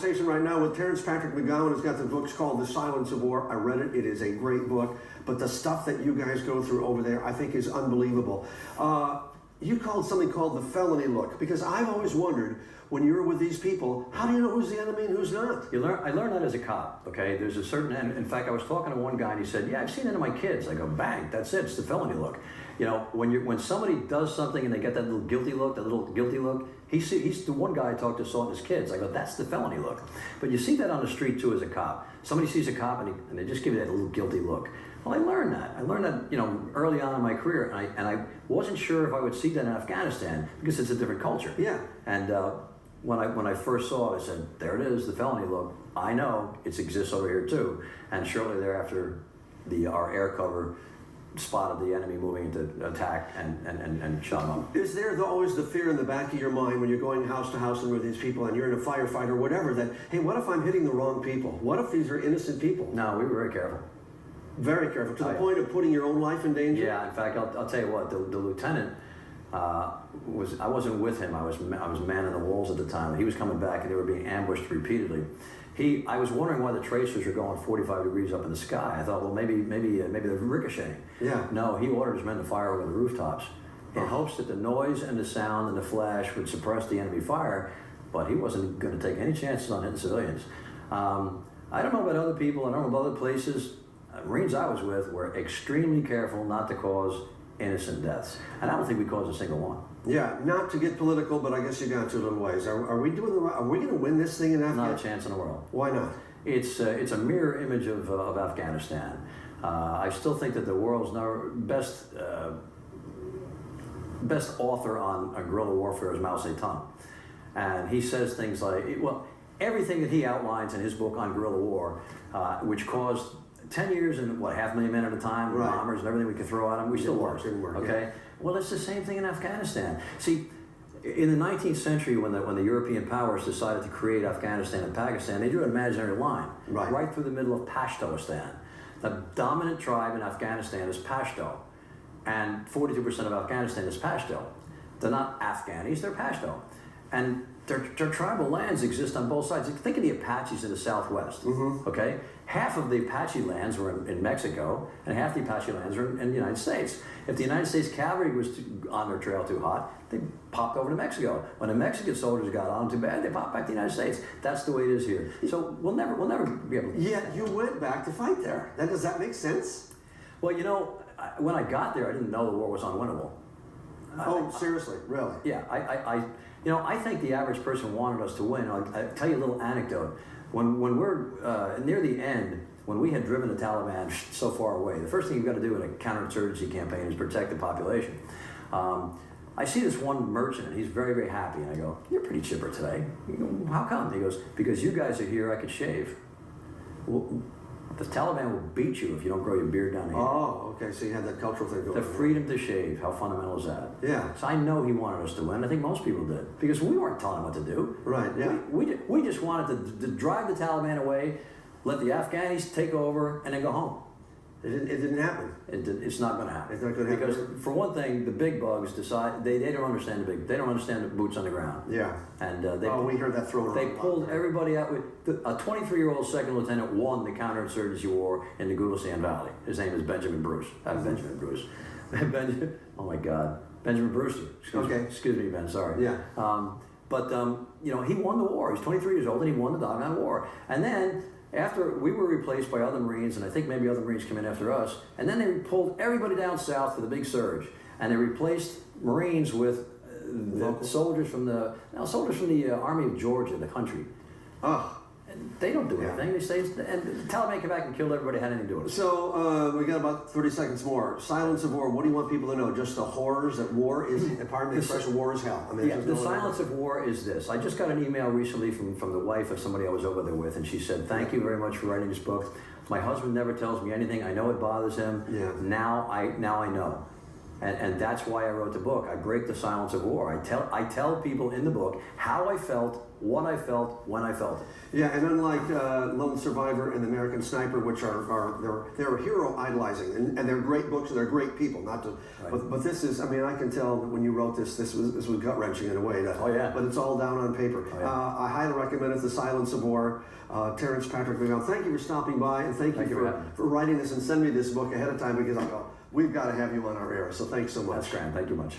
conversation right now with Terrence Patrick McGowan, who's got the books called The Silence of War. I read it. It is a great book. But the stuff that you guys go through over there, I think, is unbelievable. You called something called the felony look, because I've always wondered, when you're with these people, how do you know who's the enemy and who's not? I learned that as a cop, okay? There's a certain, and in fact, I was talking to one guy and he said, yeah, I've seen it in my kids. I go, bang, that's it, it's the felony look. You know, when somebody does something and they get that little guilty look, he's the one guy I talked to saw it in his kids. I go, that's the felony look. But you see that on the street too as a cop. Somebody sees a cop and they just give you that little guilty look. Well, I learned that, you know, early on in my career, and I wasn't sure if I would see that in Afghanistan because it's a different culture. Yeah. And when I first saw it, I said, there it is, the felony look. I know it exists over here too. And shortly thereafter, our air cover spotted the enemy moving into attack and shot them up. Is there always the fear in the back of your mind when you're going house to house and with these people and you're in a firefight or whatever that, hey, what if I'm hitting the wrong people? What if these are innocent people? No, we were very careful. Very careful, to the point of putting your own life in danger? Yeah, in fact, I'll tell you what, the lieutenant, I wasn't with him, I was manning the walls at the time. He was coming back and they were being ambushed repeatedly. I was wondering why the tracers were going 45 degrees up in the sky. I thought, well, maybe they're ricocheting. Yeah. No, he ordered his men to fire over the rooftops in hopes that the noise and the sound and the flash would suppress the enemy fire, but he wasn't going to take any chances on hitting civilians. I don't know about other people, I don't know about other places. Marines I was with were extremely careful not to cause innocent deaths, and I don't think we caused a single one. Yeah, not to get political, but I guess you got to a little ways. Are we doing the right? Are we going to win this thing in Afghanistan? Not a chance in the world. Why not? It's a mirror image of Afghanistan. I still think that the world's best author on guerrilla warfare is Mao Zedong, and he says things like, well, everything that he outlines in his book on guerrilla war, which caused 10 years and 500,000 men at a time, right, bombers and everything we could throw at them, we still work. Okay? Yeah. Well, it's the same thing in Afghanistan. See, in the 19th century, when the European powers decided to create Afghanistan and Pakistan, they drew an imaginary line right through the middle of Pashtoistan. The dominant tribe in Afghanistan is Pashto, and 42% of Afghanistan is Pashto. They're not Afghanis, they're Pashto. And their tribal lands exist on both sides. Think of the Apaches in the Southwest, okay? Half of the Apache lands were in Mexico, and half the Apache lands were in the United States. If the United States cavalry was on their trail too hot, they popped over to Mexico. When the Mexican soldiers got on too bad, they popped back to the United States. That's the way it is here. So we'll never be able to... Yeah, you went back to fight there. Does that make sense? Well, you know, when I got there, I didn't know the war was unwinnable. Oh, seriously? Really? Yeah, I think the average person wanted us to win. I'll tell you a little anecdote. When we're near the end, when we had driven the Taliban so far away, the first thing you've got to do in a counterinsurgency campaign is protect the population. I see this one merchant, and he's very, very happy, and I go, you're pretty chipper today. You go, how come? He goes, because you guys are here, I could shave. Well, the Taliban will beat you if you don't grow your beard down here. Oh, okay, so you had that cultural thing going on. The freedom to shave, how fundamental is that? Yeah. So I know he wanted us to win. I think most people did. Because we weren't telling him what to do. Right, yeah. We just wanted to drive the Taliban away, let the Afghanis take over, and then go home. It didn't happen. It's not going to happen. It's not going to happen. Because for one thing, the big bugs decide they don't understand they don't understand the boots on the ground. Yeah. And we heard that thrown around. They pulled everybody out with a 23-year-old second lieutenant won the counterinsurgency war in the Gulistan Valley. His name is Benjamin Bruce. Benjamin Bruce. Oh my God, Benjamin Brewster. Excuse me, Ben. Sorry. Yeah. You know, he won the war. He's 23 years old and he won the doggone war. And then, after we were replaced by other Marines, and I think maybe other Marines came in after us, and then they pulled everybody down south for the big surge, and they replaced Marines with soldiers from the Army of Georgia, the country. Oh. And they don't do anything. They stay, and the Taliban came back and killed everybody who had anything to do with it. So we got about 30 seconds more. Silence of war. What do you want people to know? Just the horrors that war is. Pardon the expression, war is hell. I mean, the silence of war is this. I just got an email recently from the wife of somebody I was over there with, and she said, "Thank you very much for writing this book. My husband never tells me anything. I know it bothers him. Yeah. Now I know." And that's why I wrote the book. I break the silence of war. I tell people in the book how I felt what I felt when I felt it. Yeah, and unlike Lone Survivor and The American Sniper, which they're hero idolizing, and they're great books and they're great people. Not to, but this is, I mean, I can tell when you wrote this was gut writing in a way. But it's all down on paper. I highly recommend it. The Silence of War. Terence Patrick McGowan. Thank you for stopping by, and thank you for writing this and sending me this book ahead of time, because I go, we've got to have you on our air. So thanks so much. That's grand. Thank you much.